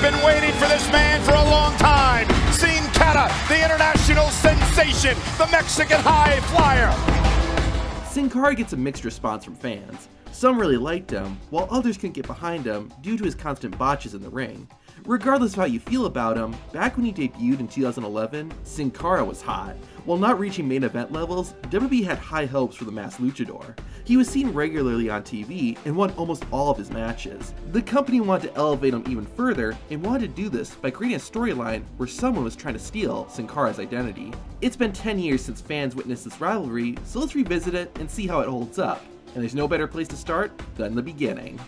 have been waiting for this man for a long time. Sin Cara, the international sensation, the Mexican high flyer. Sin Cara gets a mixed response from fans. Some really liked him, while others couldn't get behind him due to his constant botches in the ring. Regardless of how you feel about him, back when he debuted in 2011, Sin Cara was hot. While not reaching main event levels, WWE had high hopes for the masked luchador. He was seen regularly on TV and won almost all of his matches. The company wanted to elevate him even further and wanted to do this by creating a storyline where someone was trying to steal Sin Cara's identity. It's been 10 years since fans witnessed this rivalry, so let's revisit it and see how it holds up. And there's no better place to start than the beginning.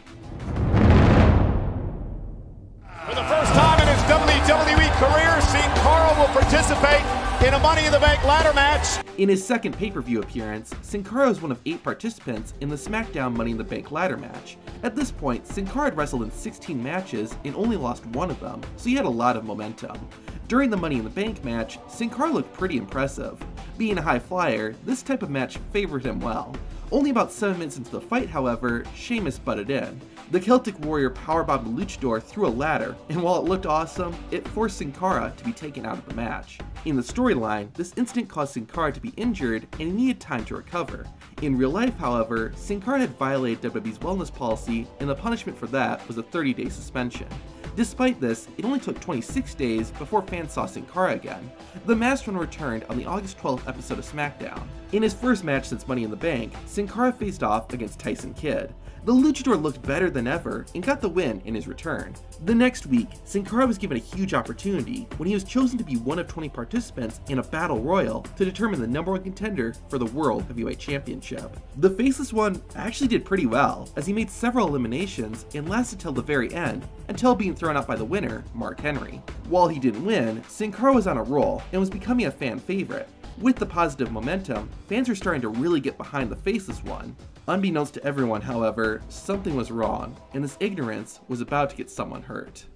For the first time in his WWE career, Sin Cara will participate in a Money in the Bank ladder match. In his second pay-per-view appearance, Sin Cara was one of 8 participants in the SmackDown Money in the Bank ladder match. At this point, Sin Cara had wrestled in 16 matches and only lost one of them, so he had a lot of momentum. During the Money in the Bank match, Sin Cara looked pretty impressive. Being a high flyer, this type of match favored him well. Only about 7 minutes into the fight, however, Sheamus butted in. The Celtic Warrior powerbombed the luchador through a ladder, and while it looked awesome, it forced Sin Cara to be taken out of the match. In the storyline, this incident caused Sin Cara to be injured and he needed time to recover. In real life, however, Sin Cara had violated WWE's wellness policy, and the punishment for that was a 30-day suspension. Despite this, it only took 26 days before fans saw Sin Cara again. The masked one returned on the August 12th episode of SmackDown. In his first match since Money in the Bank, Sin Cara faced off against Tyson Kidd. The luchador looked better than ever and got the win in his return. The next week, Sin Cara was given a huge opportunity when he was chosen to be one of 20 participants in a battle royal to determine the #1 contender for the World Heavyweight Championship. The faceless one actually did pretty well, as he made several eliminations and lasted till the very end, until being thrown out by the winner, Mark Henry. While he didn't win, Sin Cara was on a roll and was becoming a fan favorite. With the positive momentum, fans were starting to really get behind the faceless one. Unbeknownst to everyone, however, something was wrong, and this ignorance was about to get someone hurt.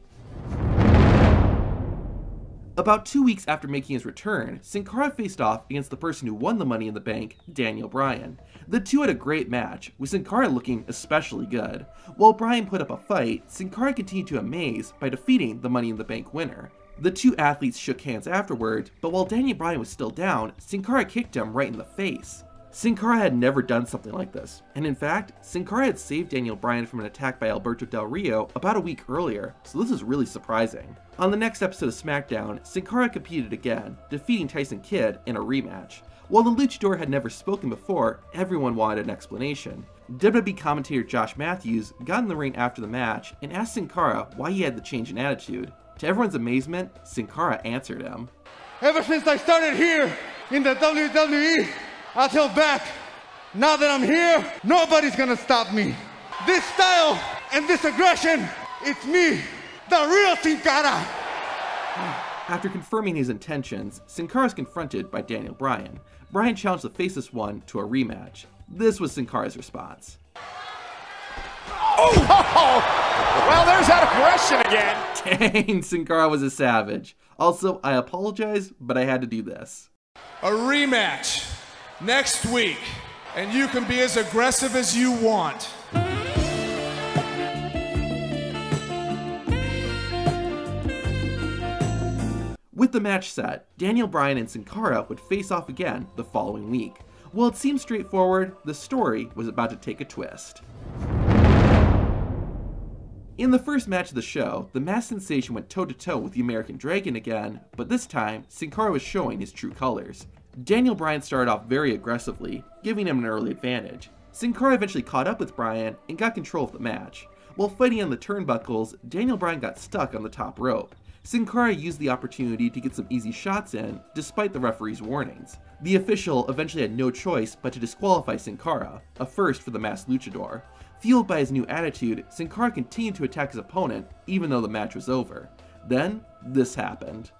About 2 weeks after making his return, Sin Cara faced off against the person who won the Money in the Bank, Daniel Bryan. The two had a great match, with Sin Cara looking especially good. While Bryan put up a fight, Sin Cara continued to amaze by defeating the Money in the Bank winner. The two athletes shook hands afterward, but while Daniel Bryan was still down, Sin Cara kicked him right in the face. Sin Cara had never done something like this, and in fact, Sin Cara had saved Daniel Bryan from an attack by Alberto Del Rio about a week earlier, so this is really surprising. On the next episode of SmackDown, Sin Cara competed again, defeating Tyson Kidd in a rematch. While the luchador had never spoken before, everyone wanted an explanation. WWE commentator Josh Matthews got in the ring after the match and asked Sin Cara why he had the change in attitude. To everyone's amazement, Sin Cara answered him. Ever since I started here in the WWE, until back, now that I'm here, nobody's gonna stop me. This style and this aggression, it's me, the real Sin Cara. After confirming his intentions, Sin Cara is confronted by Daniel Bryan. Bryan challenged the faceless one to a rematch. This was Sin Cara's response. Oh! Well, there's that aggression again. Dang, Sin Cara was a savage. Also, I apologize, but I had to do this. A rematch next week, and you can be as aggressive as you want. With the match set, Daniel Bryan and Sin Cara would face off again the following week. While it seemed straightforward, the story was about to take a twist. In the first match of the show, the masked sensation went toe-to-toe with the American Dragon again, but this time, Sin Cara was showing his true colors. Daniel Bryan started off very aggressively, giving him an early advantage. Sin Cara eventually caught up with Bryan and got control of the match. While fighting on the turnbuckles, Daniel Bryan got stuck on the top rope. Sin Cara used the opportunity to get some easy shots in, despite the referee's warnings. The official eventually had no choice but to disqualify Sin Cara, a first for the masked luchador. Fueled by his new attitude, Sin Cara continued to attack his opponent, even though the match was over. Then, this happened.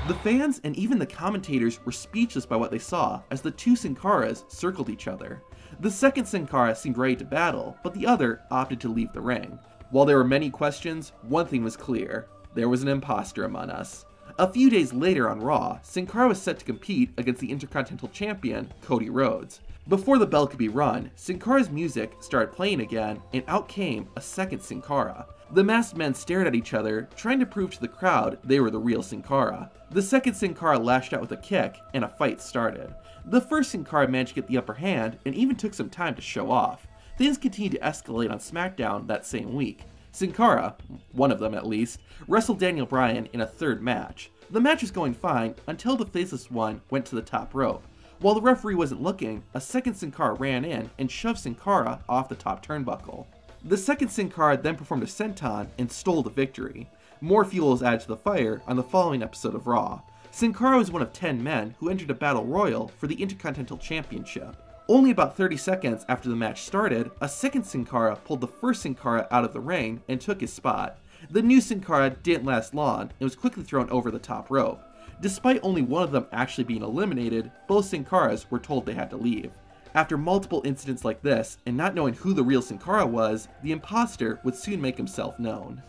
The fans and even the commentators were speechless by what they saw as the two Sin Caras circled each other. The second Sin Cara seemed ready to battle, but the other opted to leave the ring. While there were many questions, one thing was clear: there was an imposter among us. A few days later on Raw, Sin Cara was set to compete against the Intercontinental Champion, Cody Rhodes. Before the bell could be rung, Sin Cara's music started playing again, and out came a second Sin Cara. The masked men stared at each other, trying to prove to the crowd they were the real Sin Cara. The second Sin Cara lashed out with a kick, and a fight started. The first Sin Cara managed to get the upper hand, and even took some time to show off. Things continued to escalate on SmackDown that same week. Sin Cara, one of them at least, wrestled Daniel Bryan in a third match. The match was going fine until the faceless one went to the top rope. While the referee wasn't looking, a second Sin Cara ran in and shoved Sin Cara off the top turnbuckle. The second Sin Cara then performed a senton and stole the victory. More fuel was added to the fire on the following episode of Raw. Sin Cara was one of 10 men who entered a battle royal for the Intercontinental Championship. Only about 30 seconds after the match started, a second Sin Cara pulled the first Sin Cara out of the ring and took his spot. The new Sin Cara didn't last long and was quickly thrown over the top rope. Despite only one of them actually being eliminated, both Sin Caras were told they had to leave. After multiple incidents like this, and not knowing who the real Sin Cara was, the imposter would soon make himself known.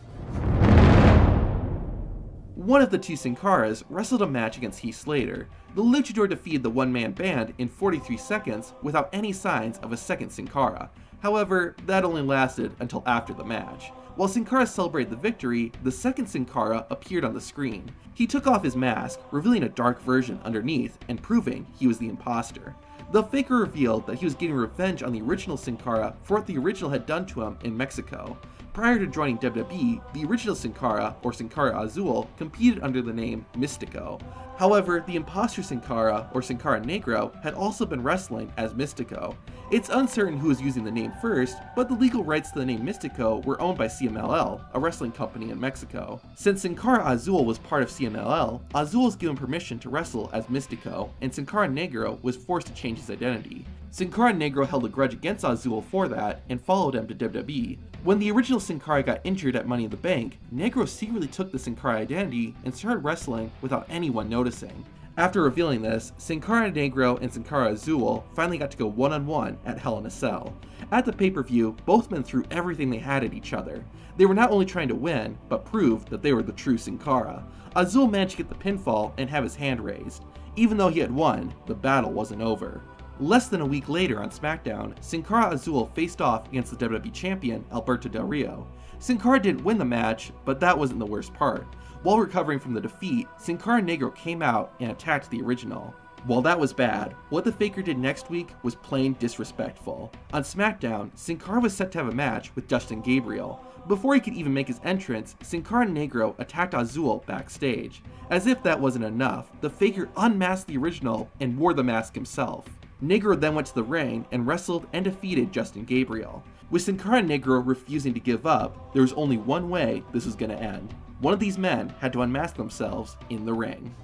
One of the two Sin Caras wrestled a match against Heath Slater. The luchador defeated the one-man band in 43 seconds without any signs of a second Sin Cara. However, that only lasted until after the match. While Sin Cara celebrated the victory, the second Sin Cara appeared on the screen. He took off his mask, revealing a dark version underneath and proving he was the imposter. The faker revealed that he was getting revenge on the original Sin Cara for what the original had done to him in Mexico. Prior to joining WWE, the original Sin Cara, or Sin Cara Azul, competed under the name Mystico. However, the imposter Sin Cara, or Sin Cara Negro, had also been wrestling as Mystico. It's uncertain who was using the name first, but the legal rights to the name Mystico were owned by CMLL, a wrestling company in Mexico. Since Sin Cara Azul was part of CMLL, Azul was given permission to wrestle as Mystico, and Sin Cara Negro was forced to change his identity. Sin Cara Negro held a grudge against Azul for that, and followed him to WWE. When the original Sin Cara got injured at Money in the Bank, Negro secretly took the Sin Cara identity and started wrestling without anyone noticing. After revealing this, Sin Cara Negro and Sin Cara Azul finally got to go one-on-one at Hell in a Cell. At the pay-per-view, both men threw everything they had at each other. They were not only trying to win, but proved that they were the true Sin Cara. Azul managed to get the pinfall and have his hand raised. Even though he had won, the battle wasn't over. Less than a week later on SmackDown, Sin Cara Azul faced off against the WWE Champion, Alberto Del Rio. Sin Cara didn't win the match, but that wasn't the worst part. While recovering from the defeat, Sin Cara Negro came out and attacked the original. While that was bad, what the faker did next week was plain disrespectful. On SmackDown, Sin Cara was set to have a match with Justin Gabriel. Before he could even make his entrance, Sin Cara Negro attacked Azul backstage. As if that wasn't enough, the faker unmasked the original and wore the mask himself. Negro then went to the ring and wrestled and defeated Justin Gabriel. With Sin Cara Negro refusing to give up, there was only one way this was going to end. One of these men had to unmask themselves in the ring.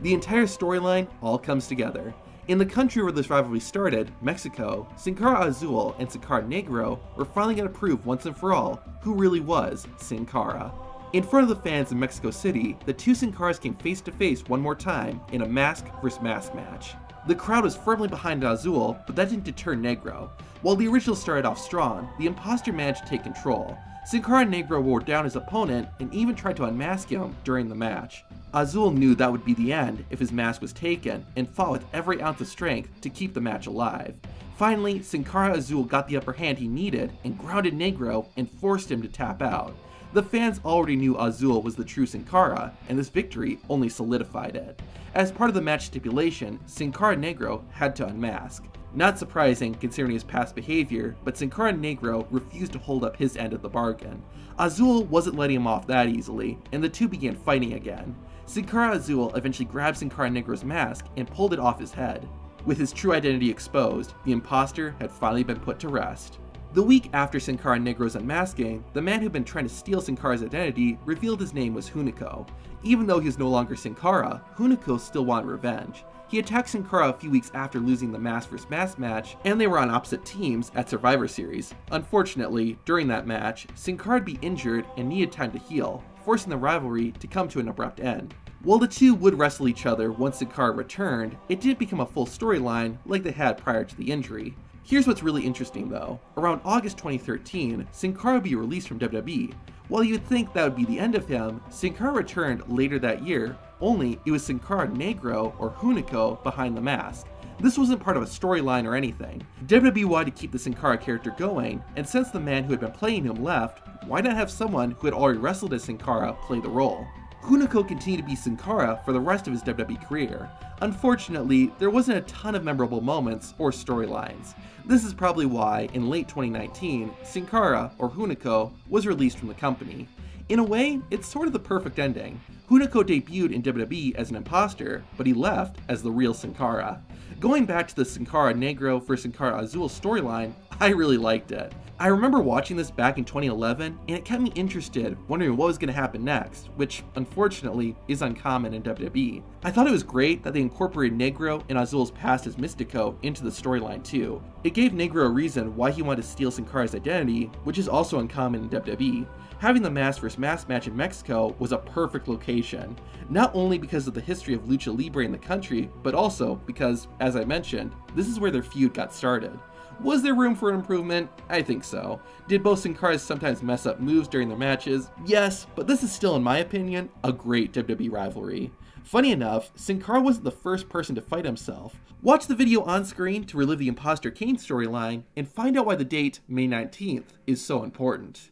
The entire storyline all comes together. In the country where this rivalry started, Mexico, Sin Cara Azul and Sin Cara Negro were finally going to prove once and for all who really was Sin Cara. In front of the fans in Mexico City, the two Sin Caras came face to face one more time in a mask vs mask match. The crowd was firmly behind Azul, but that didn't deter Negro. While the original started off strong, the imposter managed to take control. Sin Cara Negro wore down his opponent and even tried to unmask him during the match. Azul knew that would be the end if his mask was taken, and fought with every ounce of strength to keep the match alive. Finally, Sin Cara Azul got the upper hand he needed and grounded Negro and forced him to tap out. The fans already knew Azul was the true Sin Cara, and this victory only solidified it. As part of the match stipulation, Sin Cara Negro had to unmask. Not surprising considering his past behavior, but Sin Cara Negro refused to hold up his end of the bargain. Azul wasn't letting him off that easily, and the two began fighting again. Sin Cara Azul eventually grabbed Sin Cara Negro's mask and pulled it off his head. With his true identity exposed, the imposter had finally been put to rest. The week after Sin Cara Negro's unmasking, the man who'd been trying to steal Sin Cara's identity revealed his name was Hunico. Even though he was no longer Sin Cara, Hunico still wanted revenge. He attacked Sin Cara a few weeks after losing the mask vs mask match, and they were on opposite teams at Survivor Series. Unfortunately, during that match, Sin Cara would be injured and needed time to heal, forcing the rivalry to come to an abrupt end. While the two would wrestle each other once Sin Cara returned, it didn't become a full storyline like they had prior to the injury. Here's what's really interesting though. Around August 2013, Sin Cara would be released from WWE. While you'd think that would be the end of him, Sin Cara returned later that year, only it was Sin Cara Negro, or Hunico, behind the mask. This wasn't part of a storyline or anything. WWE wanted to keep the Sin Cara character going, and since the man who had been playing him left, why not have someone who had already wrestled as Sin Cara play the role? Hunico continued to be Sin Cara for the rest of his WWE career. Unfortunately, there wasn't a ton of memorable moments or storylines. This is probably why, in late 2019, Sin Cara, or Hunico, was released from the company. In a way, it's sort of the perfect ending. Hunico debuted in WWE as an imposter, but he left as the real Sin Cara. Going back to the Sin Cara Negro vs Sin Cara Azul storyline, I really liked it. I remember watching this back in 2011, and it kept me interested, wondering what was going to happen next, which, unfortunately, is uncommon in WWE. I thought it was great that they incorporated Negro and Azul's past as Mystico into the storyline too. It gave Negro a reason why he wanted to steal Sin Cara's identity, which is also uncommon in WWE. Having the mask vs. mask match in Mexico was a perfect location, not only because of the history of Lucha Libre in the country, but also because, as I mentioned, this is where their feud got started. Was there room for improvement? I think so. Did both Sin Caras sometimes mess up moves during their matches? Yes, but this is still, in my opinion, a great WWE rivalry. Funny enough, Sin Cara wasn't the first person to fight himself. Watch the video on screen to relive the Imposter Kane storyline and find out why the date, May 19th, is so important.